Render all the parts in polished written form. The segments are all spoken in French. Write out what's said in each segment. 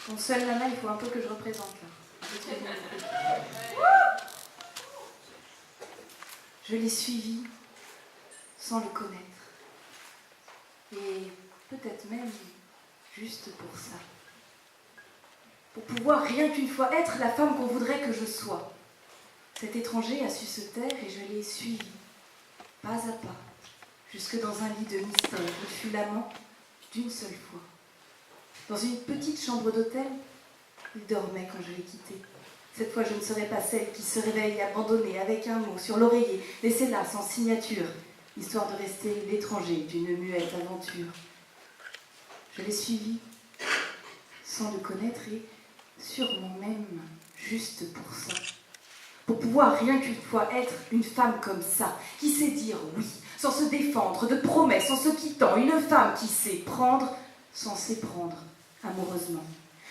Bon, seule Nana, il faut un peu que je représente là. Je l'ai suivi sans le connaître. Et peut-être même juste pour ça. Pour pouvoir rien qu'une fois être la femme qu'on voudrait que je sois. Cet étranger a su se taire et je l'ai suivi, pas à pas, jusque dans un lit de mystère. Il fut l'amant d'une seule fois. Dans une petite chambre d'hôtel, il dormait quand je l'ai quitté. Cette fois, je ne serai pas celle qui se réveille abandonnée avec un mot sur l'oreiller, laissé là sans signature, histoire de rester l'étranger d'une muette aventure. Je l'ai suivi sans le connaître et sûrement même juste pour ça. Pour pouvoir rien qu'une fois être une femme comme ça, qui sait dire oui, sans se défendre de promesses, en se quittant, une femme qui sait prendre sans s'éprendre amoureusement.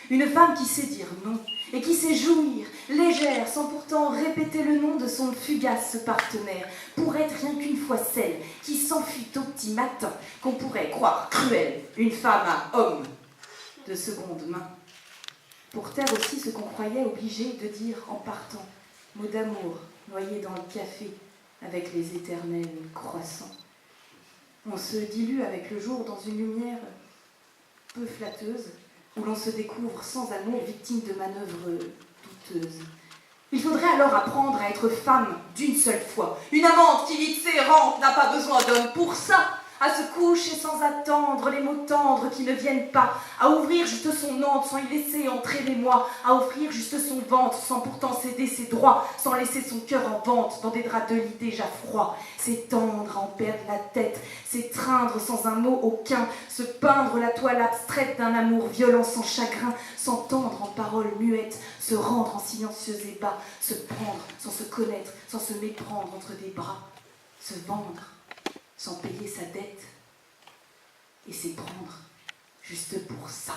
Une femme qui sait dire non et qui sait jouir, légère, sans pourtant répéter le nom de son fugace partenaire, pour être rien qu'une fois celle qui s'enfuit au petit matin, qu'on pourrait croire cruelle, une femme à homme de seconde main. Pour taire aussi ce qu'on croyait obligé de dire en partant, mots d'amour noyés dans le café avec les éternels croissants. On se dilue avec le jour dans une lumière peu flatteuse, où l'on se découvre sans amour, victime de manœuvres douteuses. Il faudrait alors apprendre à être femme d'une seule fois. Une amante qui vite s'errante n'a pas besoin d'homme pour ça, à se coucher sans attendre les mots tendres qui ne viennent pas, à ouvrir juste son antre sans y laisser entrer les mois, à offrir juste son ventre sans pourtant céder ses droits, sans laisser son cœur en vente dans des draps de lit déjà froids, s'étendre à en perdre la tête, s'étreindre sans un mot aucun, se peindre la toile abstraite d'un amour violent sans chagrin, s'entendre en paroles muettes, se rendre en silencieux ébats, se prendre sans se connaître, sans se méprendre entre des bras, se vendre sans payer sa dette et s'éprendre juste pour ça.